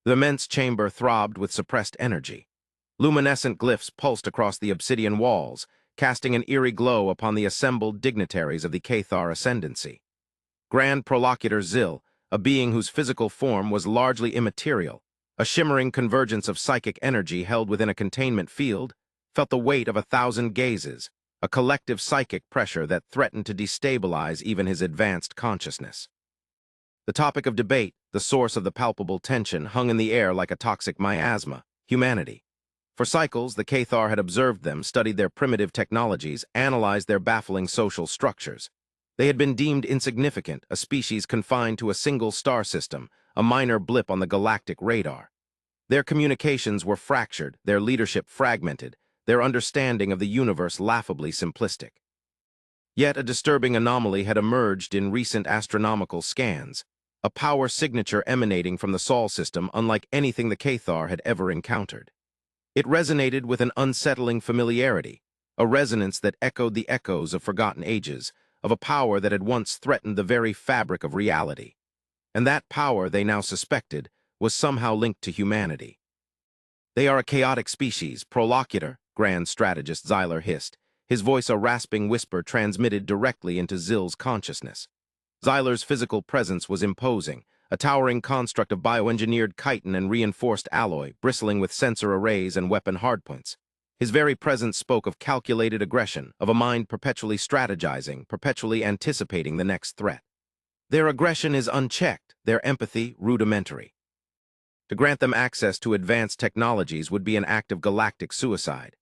The immense chamber throbbed with suppressed energy. Luminescent glyphs pulsed across the obsidian walls, casting an eerie glow upon the assembled dignitaries of the Cathar Ascendancy. Grand Prolocutor Zil, a being whose physical form was largely immaterial, a shimmering convergence of psychic energy held within a containment field, felt the weight of 1,000 gazes, a collective psychic pressure that threatened to destabilize even his advanced consciousness. The topic of debate, the source of the palpable tension, hung in the air like a toxic miasma: humanity. For cycles, the Cathar had observed them, studied their primitive technologies, analyzed their baffling social structures. They had been deemed insignificant, a species confined to a single star system, a minor blip on the galactic radar. Their communications were fractured, their leadership fragmented, their understanding of the universe laughably simplistic. Yet a disturbing anomaly had emerged in recent astronomical scans, a power signature emanating from the Sol system unlike anything the Cathar had ever encountered. It resonated with an unsettling familiarity, a resonance that echoed the echoes of forgotten ages, of a power that had once threatened the very fabric of reality. And that power, they now suspected, was somehow linked to humanity. "They are a chaotic species, Prolocutor," Grand Strategist Xyler hissed, his voice a rasping whisper transmitted directly into Zil's consciousness. Xyler's physical presence was imposing, a towering construct of bioengineered chitin and reinforced alloy, bristling with sensor arrays and weapon hardpoints. His very presence spoke of calculated aggression, of a mind perpetually strategizing, perpetually anticipating the next threat. Their aggression is unchecked, their empathy rudimentary. To grant them access to advanced technologies would be an act of galactic suicide.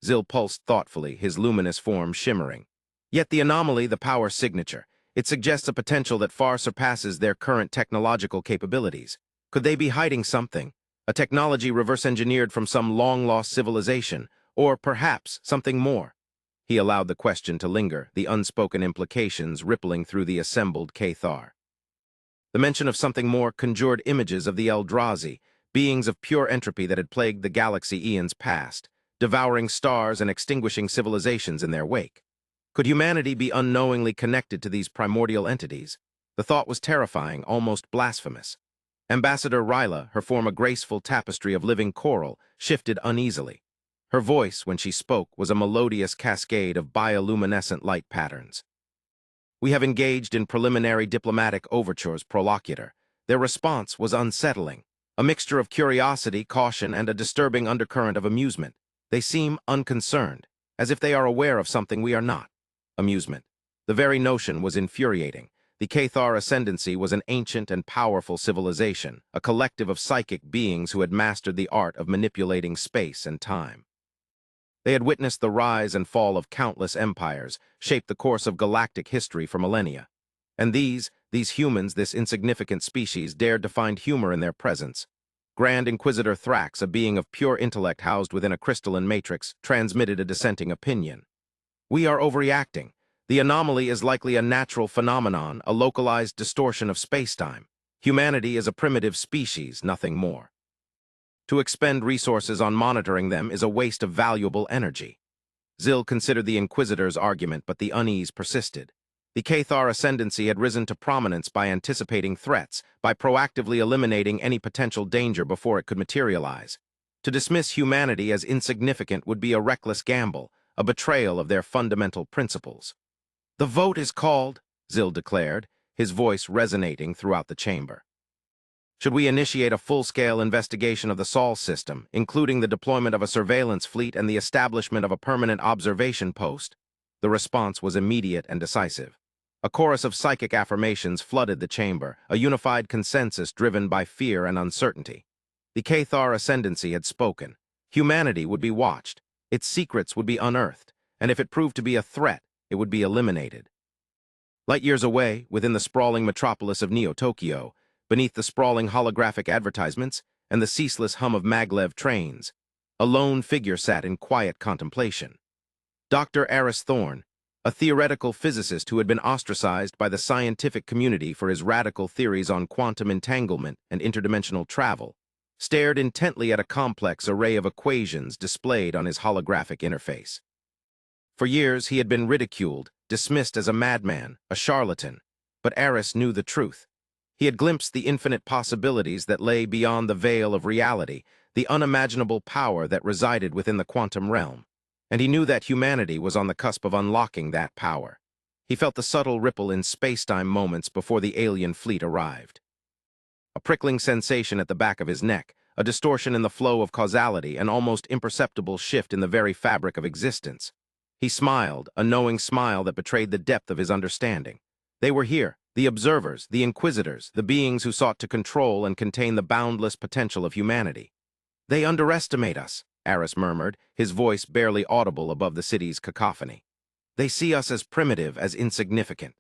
Zil pulsed thoughtfully, his luminous form shimmering. Yet the anomaly, the power signature, it suggests a potential that far surpasses their current technological capabilities. Could they be hiding something? A technology reverse-engineered from some long-lost civilization, or perhaps something more? He allowed the question to linger, the unspoken implications rippling through the assembled Cathar. The mention of something more conjured images of the Eldrazi, beings of pure entropy that had plagued the galaxy eons past, devouring stars and extinguishing civilizations in their wake. Could humanity be unknowingly connected to these primordial entities? The thought was terrifying, almost blasphemous. Ambassador Ryla, her form a graceful tapestry of living coral, shifted uneasily. Her voice, when she spoke, was a melodious cascade of bioluminescent light patterns. "We have engaged in preliminary diplomatic overtures, Prolocutor. Their response was unsettling, a mixture of curiosity, caution, and a disturbing undercurrent of amusement. They seem unconcerned, as if they are aware of something we are not." Amusement. The very notion was infuriating. The Cathar Ascendancy was an ancient and powerful civilization, a collective of psychic beings who had mastered the art of manipulating space and time. They had witnessed the rise and fall of countless empires, shaped the course of galactic history for millennia. And these humans, this insignificant species, dared to find humor in their presence. Grand Inquisitor Thrax, a being of pure intellect housed within a crystalline matrix, transmitted a dissenting opinion. "We are overreacting. The anomaly is likely a natural phenomenon, a localized distortion of space-time. Humanity is a primitive species, nothing more. To expend resources on monitoring them is a waste of valuable energy." Zil considered the Inquisitor's argument, but the unease persisted. The Cathar Ascendancy had risen to prominence by anticipating threats, by proactively eliminating any potential danger before it could materialize. To dismiss humanity as insignificant would be a reckless gamble, a betrayal of their fundamental principles. "The vote is called," Zil declared, his voice resonating throughout the chamber. "Should we initiate a full-scale investigation of the Sol system, including the deployment of a surveillance fleet and the establishment of a permanent observation post?" The response was immediate and decisive. A chorus of psychic affirmations flooded the chamber, a unified consensus driven by fear and uncertainty. The Cathar Ascendancy had spoken. Humanity would be watched. Its secrets would be unearthed, and if it proved to be a threat, it would be eliminated. Light years away, within the sprawling metropolis of Neo-Tokyo, beneath the sprawling holographic advertisements and the ceaseless hum of maglev trains, a lone figure sat in quiet contemplation. Dr. Aris Thorne, a theoretical physicist who had been ostracized by the scientific community for his radical theories on quantum entanglement and interdimensional travel, stared intently at a complex array of equations displayed on his holographic interface. For years, he had been ridiculed, dismissed as a madman, a charlatan, but Aris knew the truth. He had glimpsed the infinite possibilities that lay beyond the veil of reality, the unimaginable power that resided within the quantum realm. And he knew that humanity was on the cusp of unlocking that power. He felt the subtle ripple in space-time moments before the alien fleet arrived. A prickling sensation at the back of his neck, a distortion in the flow of causality, an almost imperceptible shift in the very fabric of existence. He smiled, a knowing smile that betrayed the depth of his understanding. They were here, the observers, the inquisitors, the beings who sought to control and contain the boundless potential of humanity. "They underestimate us," Aris murmured, his voice barely audible above the city's cacophony. "They see us as primitive, as insignificant.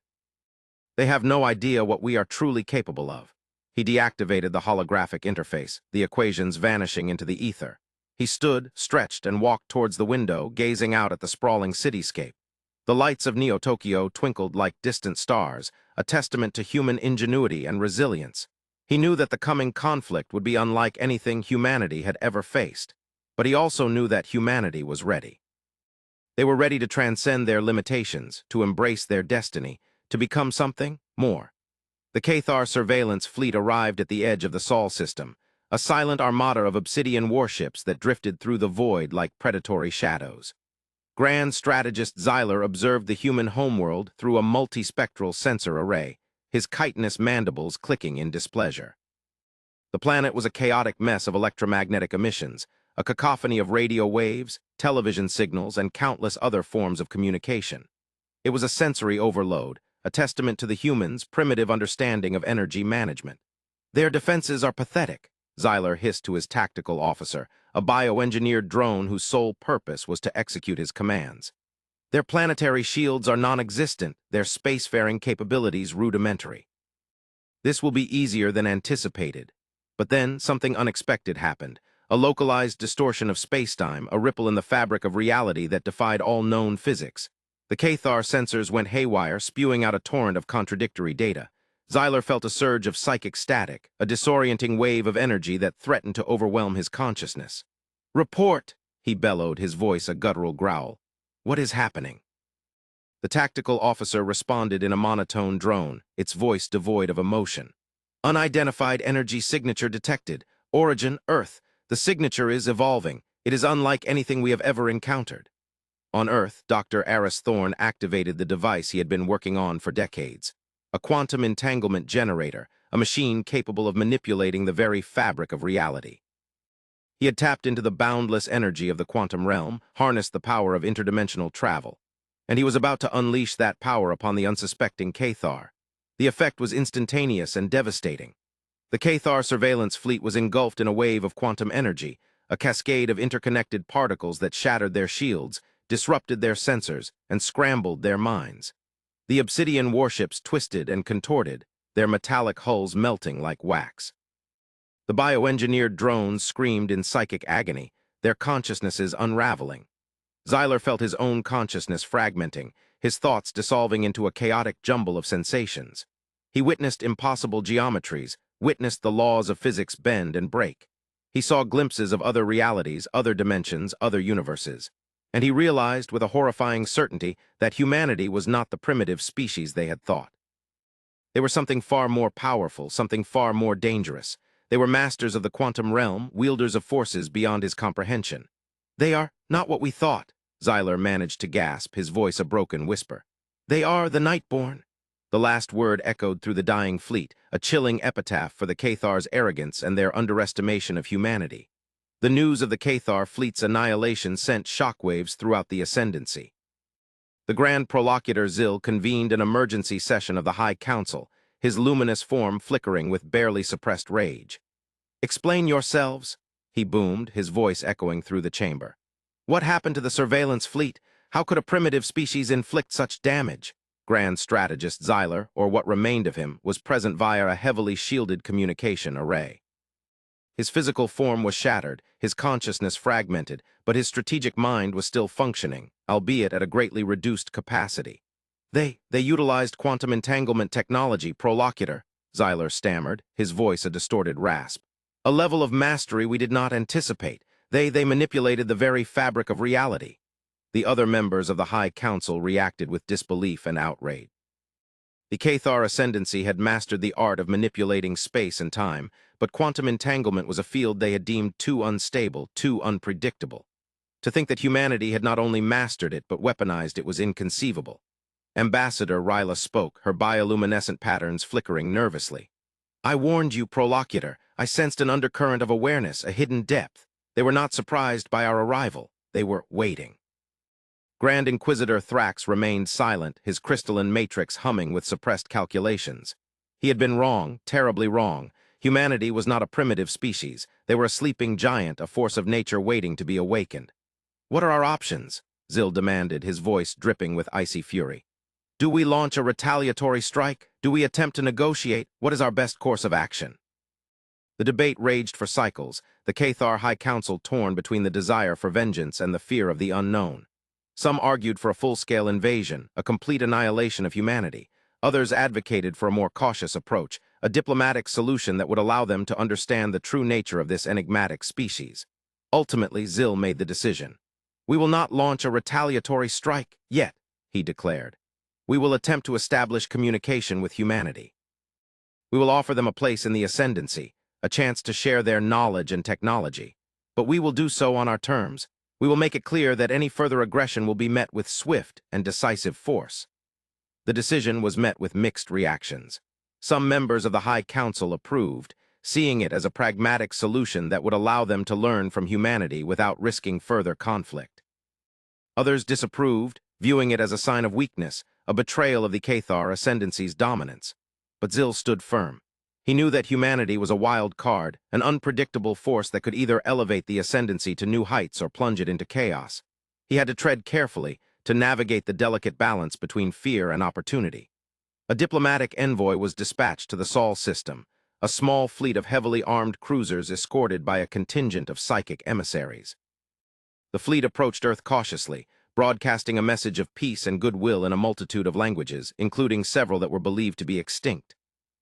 They have no idea what we are truly capable of." He deactivated the holographic interface, the equations vanishing into the ether. He stood, stretched, and walked towards the window, gazing out at the sprawling cityscape. The lights of Neo-Tokyo twinkled like distant stars, a testament to human ingenuity and resilience. He knew that the coming conflict would be unlike anything humanity had ever faced, but he also knew that humanity was ready. They were ready to transcend their limitations, to embrace their destiny, to become something more. The Cathar surveillance fleet arrived at the edge of the Sol system, a silent armada of obsidian warships that drifted through the void like predatory shadows. Grand strategist Xyler observed the human homeworld through a multispectral sensor array, his chitinous mandibles clicking in displeasure. The planet was a chaotic mess of electromagnetic emissions, a cacophony of radio waves, television signals, and countless other forms of communication. It was a sensory overload, a testament to the humans' primitive understanding of energy management. "Their defenses are pathetic," Xyler hissed to his tactical officer, a bioengineered drone whose sole purpose was to execute his commands. "Their planetary shields are non-existent, their spacefaring capabilities rudimentary." This will be easier than anticipated. But then something unexpected happened, a localized distortion of spacetime, a ripple in the fabric of reality that defied all known physics. The Cathar sensors went haywire, spewing out a torrent of contradictory data. Xyler felt a surge of psychic static, a disorienting wave of energy that threatened to overwhelm his consciousness. "Report!" he bellowed, his voice a guttural growl. "What is happening?" The tactical officer responded in a monotone drone, its voice devoid of emotion. "Unidentified energy signature detected. Origin, Earth. The signature is evolving. It is unlike anything we have ever encountered." On Earth, Dr. Aris Thorne activated the device he had been working on for decades. A quantum entanglement generator, a machine capable of manipulating the very fabric of reality. He had tapped into the boundless energy of the quantum realm, harnessed the power of interdimensional travel, and he was about to unleash that power upon the unsuspecting Cathar. The effect was instantaneous and devastating. The Cathar surveillance fleet was engulfed in a wave of quantum energy, a cascade of interconnected particles that shattered their shields, disrupted their sensors, and scrambled their minds. The obsidian warships twisted and contorted, their metallic hulls melting like wax. The bioengineered drones screamed in psychic agony, their consciousnesses unraveling. Xyler felt his own consciousness fragmenting, his thoughts dissolving into a chaotic jumble of sensations. He witnessed impossible geometries, witnessed the laws of physics bend and break. He saw glimpses of other realities, other dimensions, other universes. And he realized with a horrifying certainty that humanity was not the primitive species they had thought. They were something far more powerful, something far more dangerous. They were masters of the quantum realm, wielders of forces beyond his comprehension. "They are not what we thought," Xyler managed to gasp, his voice a broken whisper. "They are the Nightborne." The last word echoed through the dying fleet, a chilling epitaph for the Cathar's arrogance and their underestimation of humanity. The news of the Cathar fleet's annihilation sent shockwaves throughout the Ascendancy. The Grand Prolocutor Zil convened an emergency session of the High Council, his luminous form flickering with barely suppressed rage. "Explain yourselves," he boomed, his voice echoing through the chamber. "What happened to the surveillance fleet? How could a primitive species inflict such damage?" Grand Strategist Xyler, or what remained of him, was present via a heavily shielded communication array. His physical form was shattered, his consciousness fragmented, but his strategic mind was still functioning, albeit at a greatly reduced capacity. They utilized quantum entanglement technology, Prolocutor," Xyler stammered, his voice a distorted rasp. "A level of mastery we did not anticipate. They manipulated the very fabric of reality." The other members of the High Council reacted with disbelief and outrage. The Cathar Ascendancy had mastered the art of manipulating space and time, but quantum entanglement was a field they had deemed too unstable, too unpredictable. To think that humanity had not only mastered it but weaponized it was inconceivable. Ambassador Ryla spoke, her bioluminescent patterns flickering nervously. I warned you, Prolocutor. I sensed an undercurrent of awareness, a hidden depth. They were not surprised by our arrival. They were waiting. Grand Inquisitor Thrax remained silent, his crystalline matrix humming with suppressed calculations. He had been wrong, terribly wrong. Humanity was not a primitive species. They were a sleeping giant, a force of nature waiting to be awakened. What are our options? Zil demanded, his voice dripping with icy fury. Do we launch a retaliatory strike? Do we attempt to negotiate? What is our best course of action? The debate raged for cycles, the Cathar High Council torn between the desire for vengeance and the fear of the unknown. Some argued for a full-scale invasion, a complete annihilation of humanity. Others advocated for a more cautious approach, a diplomatic solution that would allow them to understand the true nature of this enigmatic species. Ultimately, Zil made the decision. We will not launch a retaliatory strike yet, he declared. We will attempt to establish communication with humanity. We will offer them a place in the Ascendancy, a chance to share their knowledge and technology. But we will do so on our terms. We will make it clear that any further aggression will be met with swift and decisive force. The decision was met with mixed reactions. Some members of the High Council approved, seeing it as a pragmatic solution that would allow them to learn from humanity without risking further conflict. Others disapproved, viewing it as a sign of weakness, a betrayal of the Cathar Ascendancy's dominance. But Zil stood firm. He knew that humanity was a wild card, an unpredictable force that could either elevate the Ascendancy to new heights or plunge it into chaos. He had to tread carefully to navigate the delicate balance between fear and opportunity. A diplomatic envoy was dispatched to the Sol system, a small fleet of heavily armed cruisers escorted by a contingent of psychic emissaries. The fleet approached Earth cautiously, broadcasting a message of peace and goodwill in a multitude of languages, including several that were believed to be extinct.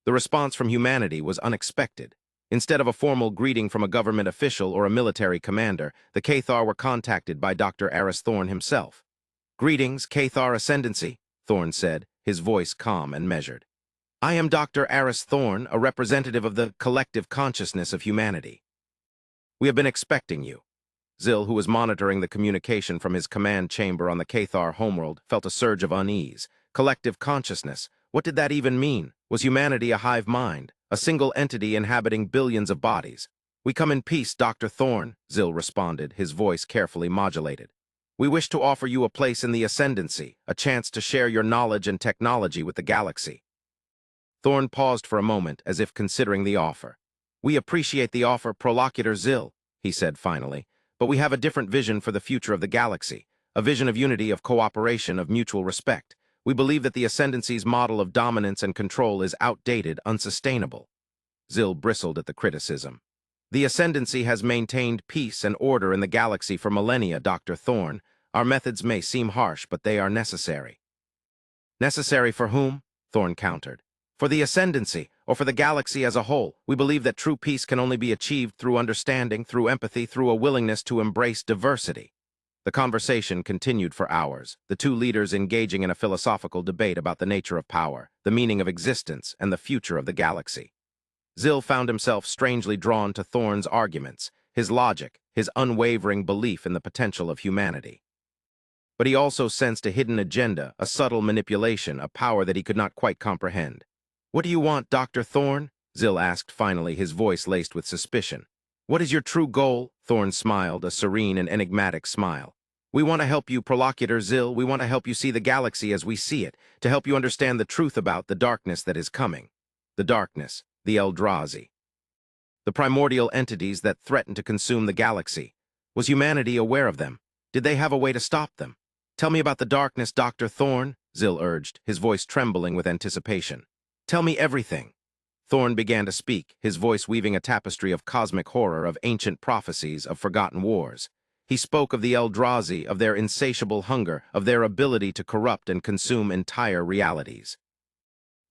The response from humanity was unexpected. Instead of a formal greeting from a government official or a military commander, the Cathar were contacted by Dr. Aris Thorn himself. Greetings, Cathar Ascendancy, Thorn said, his voice calm and measured. I am Dr. Aris Thorn, a representative of the collective consciousness of humanity. We have been expecting you. Zil, who was monitoring the communication from his command chamber on the Cathar homeworld, felt a surge of unease. Collective consciousness. What did that even mean? Was humanity a hive mind, a single entity inhabiting billions of bodies? We come in peace, Dr. Thorn, Zil responded, his voice carefully modulated. We wish to offer you a place in the Ascendancy, a chance to share your knowledge and technology with the galaxy. Thorn paused for a moment, as if considering the offer. We appreciate the offer, Prolocutor Zil, he said finally, but we have a different vision for the future of the galaxy, a vision of unity, of cooperation, of mutual respect. We believe that the Ascendancy's model of dominance and control is outdated, unsustainable. Zil bristled at the criticism. The Ascendancy has maintained peace and order in the galaxy for millennia, Dr. Thorn. Our methods may seem harsh, but they are necessary. Necessary for whom? Thorn countered. For the Ascendancy, or for the galaxy as a whole. We believe that true peace can only be achieved through understanding, through empathy, through a willingness to embrace diversity. The conversation continued for hours, the two leaders engaging in a philosophical debate about the nature of power, the meaning of existence, and the future of the galaxy. Zil found himself strangely drawn to Thorn's arguments, his logic, his unwavering belief in the potential of humanity. But he also sensed a hidden agenda, a subtle manipulation, a power that he could not quite comprehend. What do you want, Dr. Thorn? Zil asked finally, his voice laced with suspicion. What is your true goal? Thorn smiled, a serene and enigmatic smile. We want to help you, Prolocutor Zil. We want to help you see the galaxy as we see it, to help you understand the truth about the darkness that is coming. The darkness, the Eldrazi. The primordial entities that threaten to consume the galaxy. Was humanity aware of them? Did they have a way to stop them? Tell me about the darkness, Dr. Thorn, Zil urged, his voice trembling with anticipation. Tell me everything. Thorn began to speak, his voice weaving a tapestry of cosmic horror, of ancient prophecies, of forgotten wars. He spoke of the Eldrazi, of their insatiable hunger, of their ability to corrupt and consume entire realities.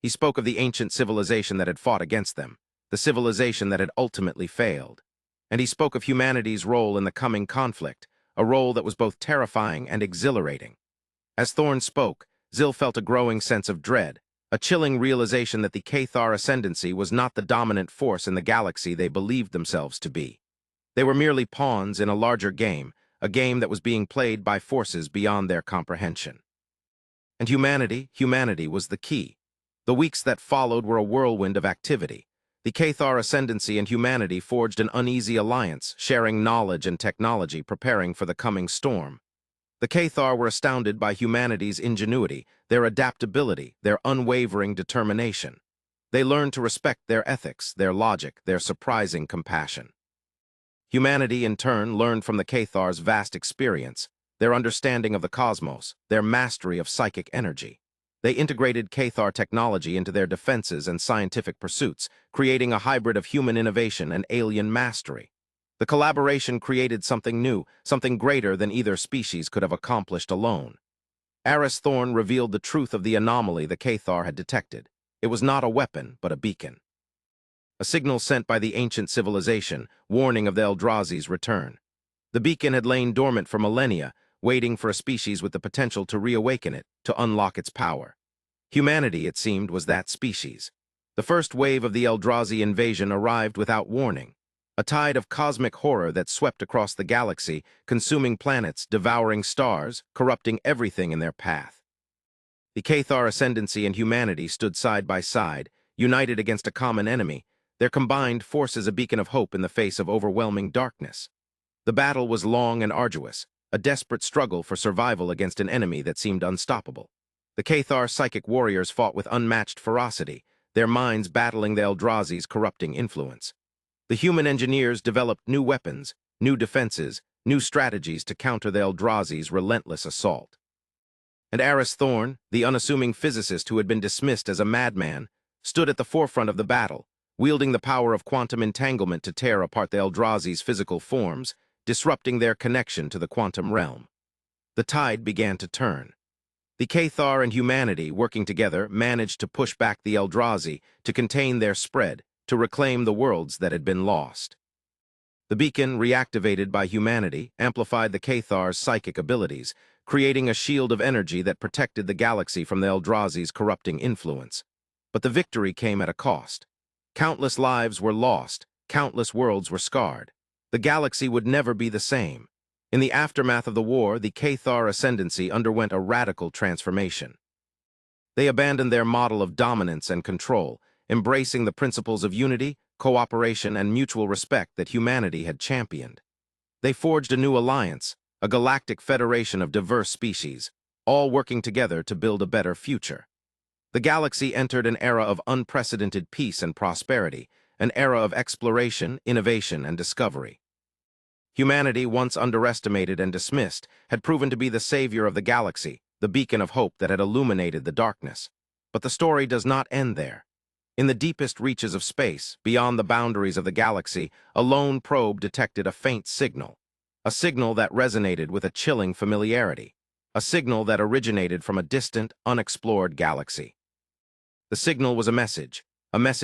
He spoke of the ancient civilization that had fought against them, the civilization that had ultimately failed. And he spoke of humanity's role in the coming conflict, a role that was both terrifying and exhilarating. As Thorn spoke, Zil felt a growing sense of dread, A chilling realization that the Cathar ascendancy was not the dominant force in the galaxy they believed themselves to be. They were merely pawns in a larger game, a game that was being played by forces beyond their comprehension. And humanity was the key. The weeks that followed were a whirlwind of activity. The Cathar ascendancy and humanity forged an uneasy alliance, sharing knowledge and technology, preparing for the coming storm. The Cathar were astounded by humanity's ingenuity, their adaptability, their unwavering determination. They learned to respect their ethics, their logic, their surprising compassion. Humanity, in turn, learned from the Cathar's vast experience, their understanding of the cosmos, their mastery of psychic energy. They integrated Cathar technology into their defenses and scientific pursuits, creating a hybrid of human innovation and alien mastery. The collaboration created something new, something greater than either species could have accomplished alone. Aris Thorn revealed the truth of the anomaly the Cathar had detected. It was not a weapon, but a beacon. A signal sent by the ancient civilization, warning of the Eldrazi's return. The beacon had lain dormant for millennia, waiting for a species with the potential to reawaken it, to unlock its power. Humanity, it seemed, was that species. The first wave of the Eldrazi invasion arrived without warning. A tide of cosmic horror that swept across the galaxy, consuming planets, devouring stars, corrupting everything in their path. The Cathar ascendancy and humanity stood side by side, united against a common enemy, their combined forces a beacon of hope in the face of overwhelming darkness. The battle was long and arduous, a desperate struggle for survival against an enemy that seemed unstoppable. The Cathar psychic warriors fought with unmatched ferocity, their minds battling the Eldrazi's corrupting influence. The human engineers developed new weapons, new defenses, new strategies to counter the Eldrazi's relentless assault. And Aris Thorn, the unassuming physicist who had been dismissed as a madman, stood at the forefront of the battle, wielding the power of quantum entanglement to tear apart the Eldrazi's physical forms, disrupting their connection to the quantum realm. The tide began to turn. The Cathar and humanity, working together, managed to push back the Eldrazi, to contain their spread, to reclaim the worlds that had been lost. The beacon, reactivated by humanity, amplified the Cathar's psychic abilities, creating a shield of energy that protected the galaxy from the Eldrazi's corrupting influence. But the victory came at a cost. Countless lives were lost, countless worlds were scarred. The galaxy would never be the same. In the aftermath of the war, the Cathar ascendancy underwent a radical transformation. They abandoned their model of dominance and control, embracing the principles of unity, cooperation, and mutual respect that humanity had championed. They forged a new alliance, a galactic federation of diverse species, all working together to build a better future. The galaxy entered an era of unprecedented peace and prosperity, an era of exploration, innovation, and discovery. Humanity, once underestimated and dismissed, had proven to be the savior of the galaxy, the beacon of hope that had illuminated the darkness. But the story does not end there. In the deepest reaches of space, beyond the boundaries of the galaxy, a lone probe detected a faint signal. A signal that resonated with a chilling familiarity. A signal that originated from a distant, unexplored galaxy. The signal was a message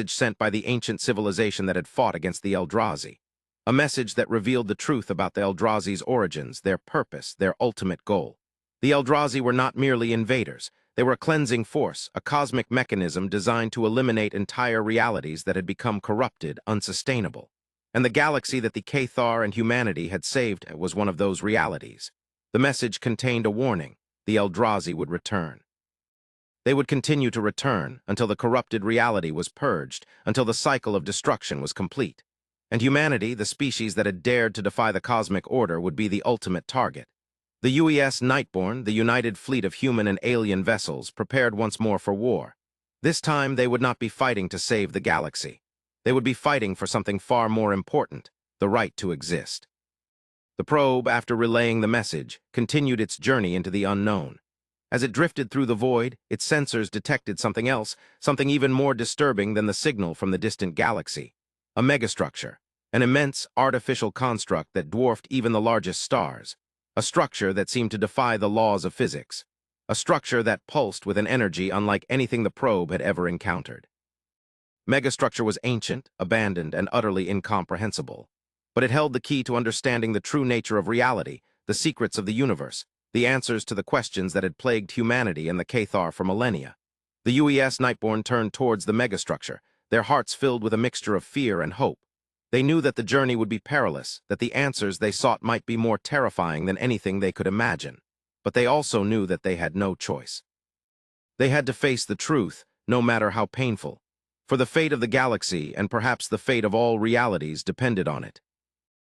sent by the ancient civilization that had fought against the Eldrazi. A message that revealed the truth about the Eldrazi's origins, their purpose, their ultimate goal. The Eldrazi were not merely invaders. They were a cleansing force, a cosmic mechanism designed to eliminate entire realities that had become corrupted, unsustainable. And the galaxy that the Cathar and humanity had saved was one of those realities. The message contained a warning: the Eldrazi would return. They would continue to return until the corrupted reality was purged, until the cycle of destruction was complete. And humanity, the species that had dared to defy the cosmic order, would be the ultimate target. The UES Nightborne, the united fleet of human and alien vessels, prepared once more for war. This time, they would not be fighting to save the galaxy. They would be fighting for something far more important: the right to exist. The probe, after relaying the message, continued its journey into the unknown. As it drifted through the void, its sensors detected something else, something even more disturbing than the signal from the distant galaxy. A megastructure, an immense artificial construct that dwarfed even the largest stars. A structure that seemed to defy the laws of physics. A structure that pulsed with an energy unlike anything the probe had ever encountered. Megastructure was ancient, abandoned, and utterly incomprehensible. But it held the key to understanding the true nature of reality, the secrets of the universe, the answers to the questions that had plagued humanity and the Cathar for millennia. The UES Nightborne turned towards the megastructure, their hearts filled with a mixture of fear and hope. They knew that the journey would be perilous, that the answers they sought might be more terrifying than anything they could imagine. But they also knew that they had no choice. They had to face the truth, no matter how painful. For the fate of the galaxy, and perhaps the fate of all realities, depended on it.